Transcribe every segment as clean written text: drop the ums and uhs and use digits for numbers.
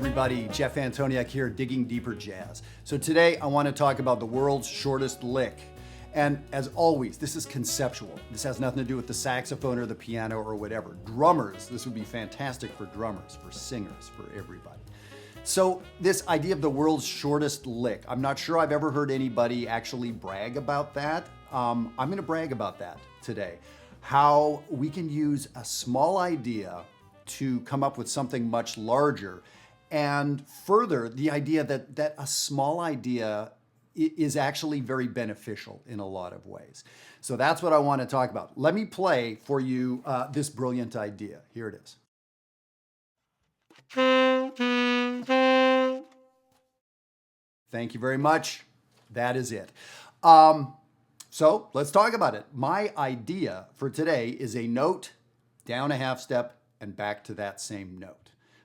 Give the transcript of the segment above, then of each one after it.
everybody. Jeff Antoniuk here, Digging Deeper Jazz. So today I want to talk about the world's shortest lick. And as always, this is conceptual. This has nothing to do with the saxophone or the piano or whatever. Drummers, this would be fantastic for drummers, for singers, for everybody. So this idea of the world's shortest lick, I'm not sure I've ever heard anybody actually brag about that. I'm going to brag about that today. How we can use a small idea to come up with something much larger, and further the idea that a small idea is actually very beneficial in a lot of ways. So that's what I want to talk about. Let me play for you this brilliant idea. Here it is. Thank you very much. That is it. So let's talk about it. My idea for today is a note, down a half step, and back to that same note.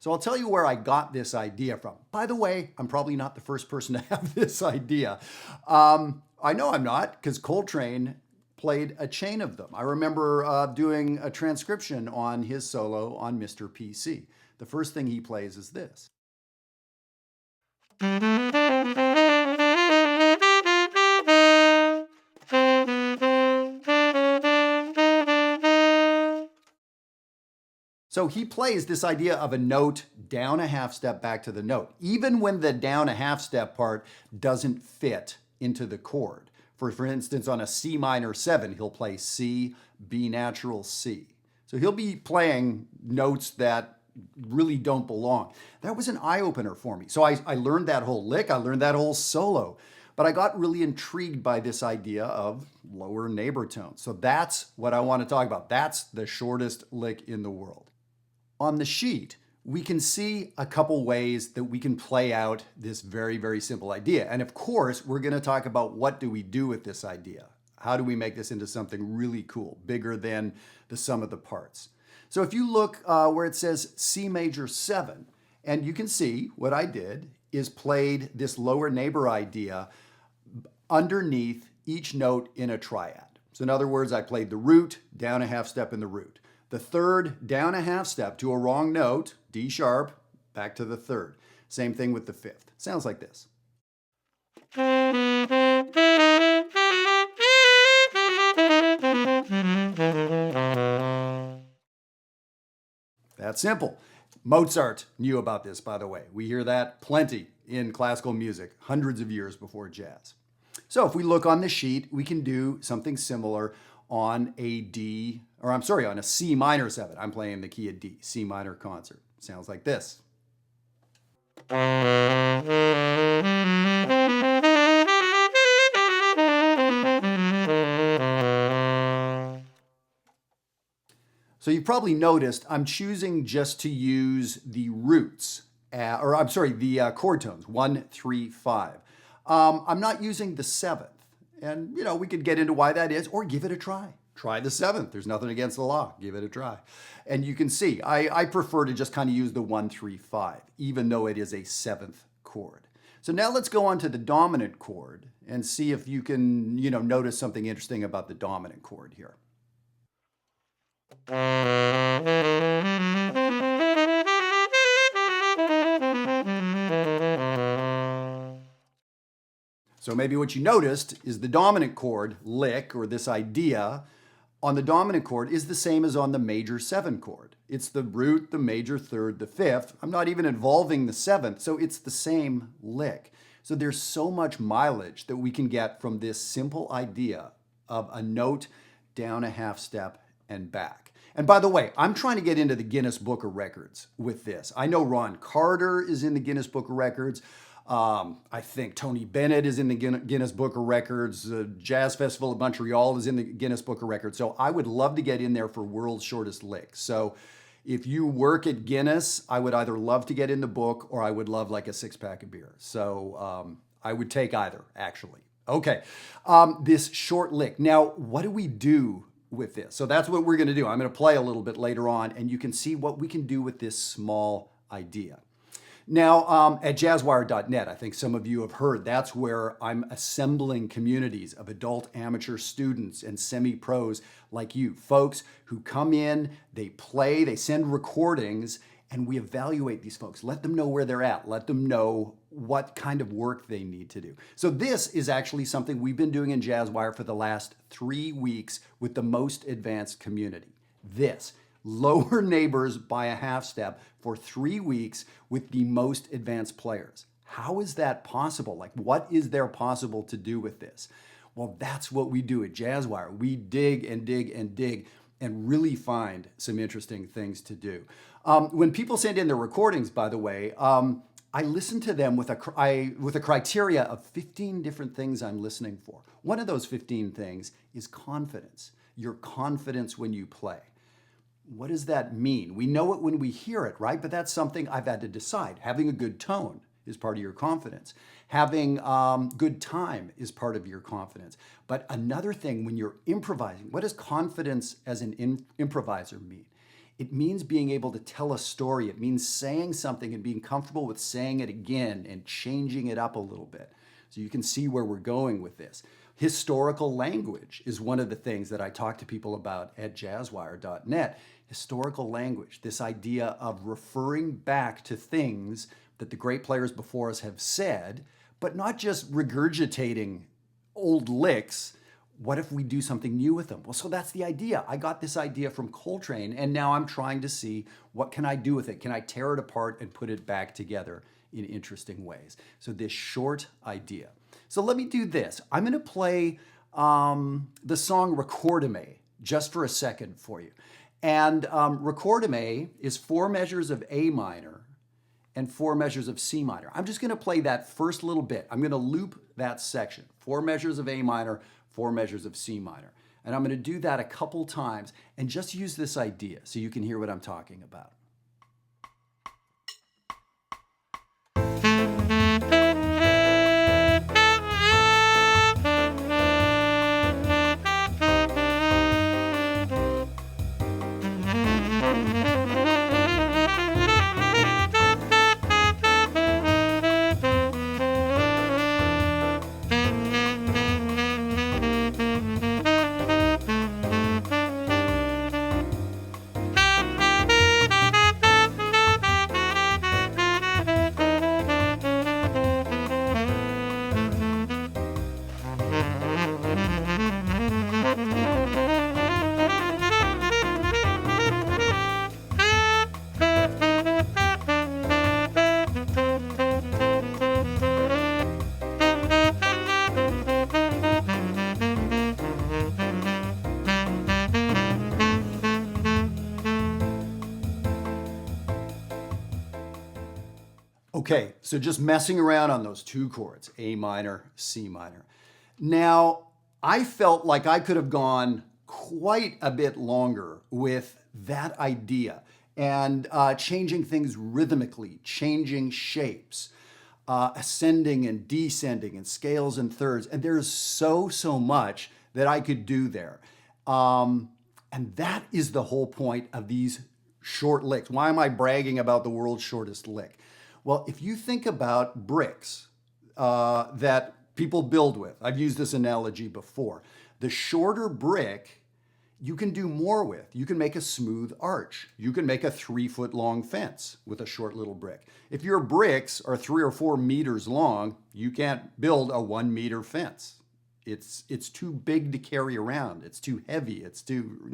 So I'll tell you where I got this idea from. By the way, I'm probably not the first person to have this idea. I know I'm not, because Coltrane played a chain of them. I remember doing a transcription on his solo on Mr. PC. The first thing he plays is this. So he plays this idea of a note down a half step back to the note, even when the down a half step part doesn't fit into the chord. For instance, on a C minor 7, he'll play C, B natural, C. So he'll be playing notes that really don't belong. That was an eye-opener for me. So I learned that whole lick, I learned that whole solo, but I got really intrigued by this idea of lower neighbor tones. So that's what I want to talk about. That's the shortest lick in the world. On the sheet, we can see a couple ways that we can play out this very, very simple idea. And of course, we're going to talk about what do we do with this idea? How do we make this into something really cool, bigger than the sum of the parts? So if you look where it says C major 7, and you can see what I did is played this lower neighbor idea underneath each note in a triad. So in other words, I played the root, down a half step in the root. The third, down a half step to a wrong note, D sharp, back to the third. Same thing with the fifth. Sounds like this. That's simple. Mozart knew about this, by the way. We hear that plenty in classical music, hundreds of years before jazz. So if we look on the sheet, we can do something similar on on a C minor 7. I'm playing the key of D, C minor concert. Sounds like this. So you probably noticed I'm choosing just to use the roots, the chord tones, 1, 3, 5. I'm not using the 7th. And, we could get into why that is, or give it a try. Try the 7th. There's nothing against the law. Give it a try. And you can see, I prefer to just kind of use the 1, 3, 5, even though it is a 7th chord. So now let's go on to the dominant chord and see if you can, notice something interesting about the dominant chord here. So maybe what you noticed is the dominant chord lick, or this idea on the dominant chord, is the same as on the major 7 chord. It's the root, the major 3rd, the 5th. I'm not even involving the 7th, so it's the same lick. So there's so much mileage that we can get from this simple idea of a note down a half step and back. And by the way, I'm trying to get into the Guinness Book of Records with this. I know Ron Carter is in the Guinness Book of Records. I think Tony Bennett is in the Guinness Book of Records. The Jazz Festival of Montreal is in the Guinness Book of Records. So I would love to get in there for world's shortest lick. So if you work at Guinness, I would either love to get in the book, or I would love like a 6-pack of beer. So I would take either, actually. Okay, this short lick. Now, what do we do with this? So that's what we're going to do. I'm going to play a little bit later on, and you can see what we can do with this small idea. Now, at jazzwire.net, I think some of you have heard, that's where I'm assembling communities of adult amateur students and semi-pros like you, folks who come in, they play, they send recordings, and we evaluate these folks, let them know where they're at, let them know what kind of work they need to do. So this is actually something we've been doing in Jazzwire for the last 3 weeks with the most advanced community. This, lower neighbors by a half step for 3 weeks with the most advanced players. How is that possible? Like, what is there possible to do with this? Well, that's what we do at Jazzwire. We dig and dig and dig and really find some interesting things to do. When people send in their recordings, by the way, I listen to them with a criteria of 15 different things I'm listening for. One of those 15 things is confidence, your confidence when you play. What does that mean? We know it when we hear it, right? But that's something I've had to decide. Having a good tone is part of your confidence. Having good time is part of your confidence. But another thing, when you're improvising, what does confidence as an improviser mean? It means being able to tell a story. It means saying something and being comfortable with saying it again and changing it up a little bit. So you can see where we're going with this. Historical language is one of the things that I talk to people about at jazzwire.net. Historical language, this idea of referring back to things that the great players before us have said, but not just regurgitating old licks. What if we do something new with them? Well, so that's the idea. I got this idea from Coltrane, and now I'm trying to see what can I do with it? Can I tear it apart and put it back together in interesting ways? So this short idea. So let me do this. I'm going to play the song Recordame just for a second for you. And Recordame is 4 measures of A minor and 4 measures of C minor. I'm just going to play that first little bit. I'm going to loop that section. 4 measures of A minor, 4 measures of C minor. And I'm going to do that a couple times and just use this idea so you can hear what I'm talking about. Okay, so just messing around on those 2 chords, A minor, C minor. Now, I felt like I could have gone quite a bit longer with that idea and changing things rhythmically, changing shapes, ascending and descending and scales and thirds. And there's so much that I could do there. And that is the whole point of these short licks. Why am I bragging about the world's shortest lick? Well, if you think about bricks that people build with, I've used this analogy before. The shorter brick, you can do more with. You can make a smooth arch. You can make a 3-foot long fence with a short little brick. If your bricks are 3 or 4 meters long, you can't build a 1 meter fence. It's too big to carry around. It's too heavy. It's too,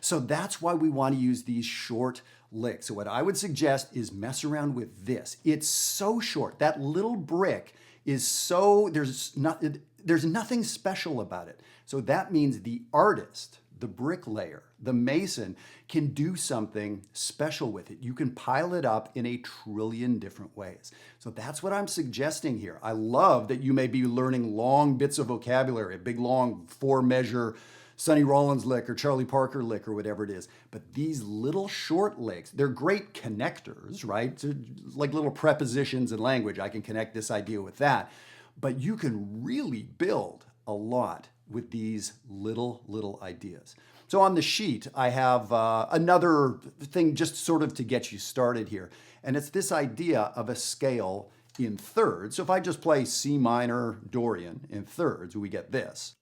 So that's why we want to use these short licks. So what I would suggest is mess around with this. It's so short. That little brick is so, there's nothing special about it. So that means the artist, the bricklayer, the mason can do something special with it. You can pile it up in a trillion different ways. So that's what I'm suggesting here. I love that you may be learning long bits of vocabulary, a big long 4-measure Sonny Rollins lick or Charlie Parker lick or whatever it is. But these little short licks, they're great connectors, right? They're like little prepositions in language. I can connect this idea with that. But you can really build a lot with these little ideas. So on the sheet, I have another thing just sort of to get you started here. And it's this idea of a scale in thirds. So if I just play C minor Dorian in thirds, we get this.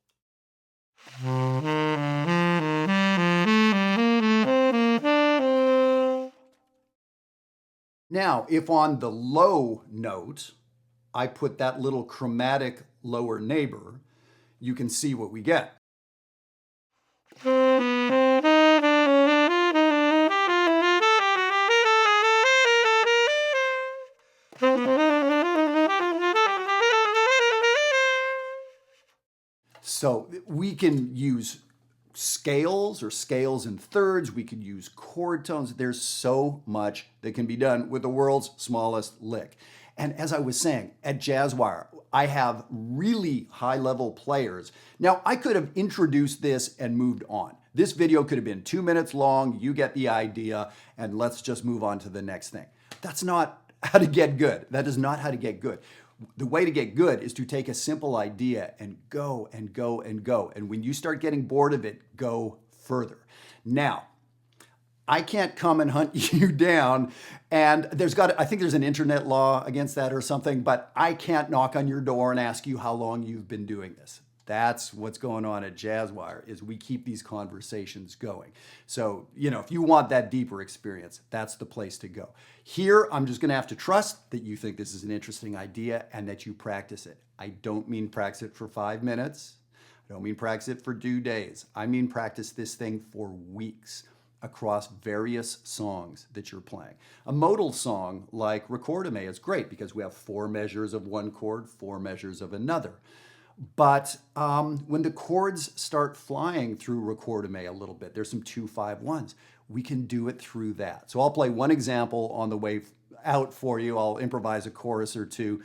Now, if on the low note, I put that little chromatic lower neighbor, you can see what we get. So we can use scales or scales and thirds. We could use chord tones. There's so much that can be done with the world's smallest lick. And as I was saying, at Jazzwire, I have really high-level players. Now, I could have introduced this and moved on. This video could have been 2 minutes long. You get the idea, and let's just move on to the next thing. That's not how to get good. That is not how to get good. The way to get good is to take a simple idea and go and go and go. And when you start getting bored of it, go further. Now, I can't come and hunt you down, and I think there's an internet law against that or something, but I can't knock on your door and ask you how long you've been doing this. That's what's going on at Jazzwire, is we keep these conversations going. So, if you want that deeper experience, that's the place to go. Here, I'm just gonna have to trust that you think this is an interesting idea and that you practice it. I don't mean practice it for 5 minutes. I don't mean practice it for 2 days. I mean practice this thing for weeks across various songs that you're playing. A modal song like Recordame is great because we have 4 measures of one chord, 4 measures of another. But when the chords start flying through Recordame a little bit, there's some 2-5-1s. We can do it through that. So I'll play one example on the way out for you. I'll improvise a chorus or two,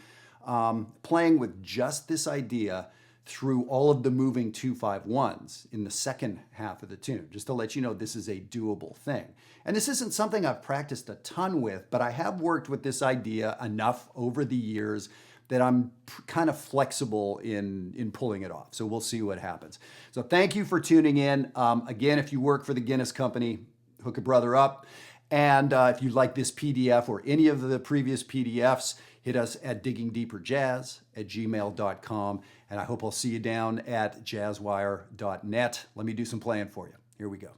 playing with just this idea through all of the moving 2-5-1s in the second half of the tune, just to let you know this is a doable thing. And this isn't something I've practiced a ton with, but I have worked with this idea enough over the years that I'm kind of flexible in pulling it off. So we'll see what happens. So thank you for tuning in. Again, if you work for the Guinness Company, hook a brother up. And if you like this PDF or any of the previous PDFs, hit us at diggingdeeperjazz@gmail.com. And I hope I'll see you down at jazzwire.net. Let me do some playing for you. Here we go.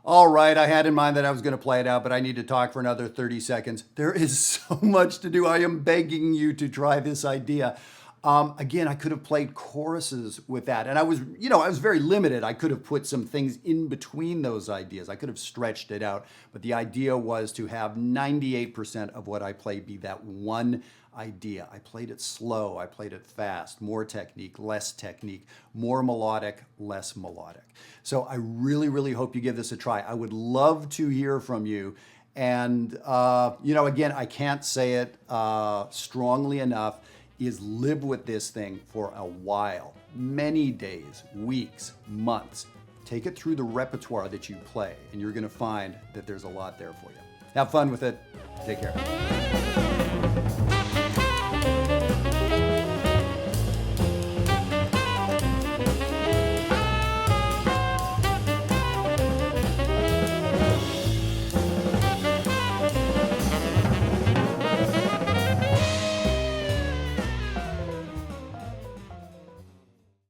All right, I had in mind that I was going to play it out, but I need to talk for another 30 seconds. There is so much to do. I am begging you to try this idea. Again, I could have played choruses with that. And I was very limited. I could have put some things in between those ideas. I could have stretched it out. But the idea was to have 98% of what I play be that one idea. I played it slow. I played it fast. More technique, less technique. More melodic, less melodic. So I really, really hope you give this a try. I would love to hear from you. And, again, I can't say it strongly enough, is live with this thing for a while, many days, weeks, months. Take it through the repertoire that you play, and you're gonna find that there's a lot there for you. Have fun with it. Take care.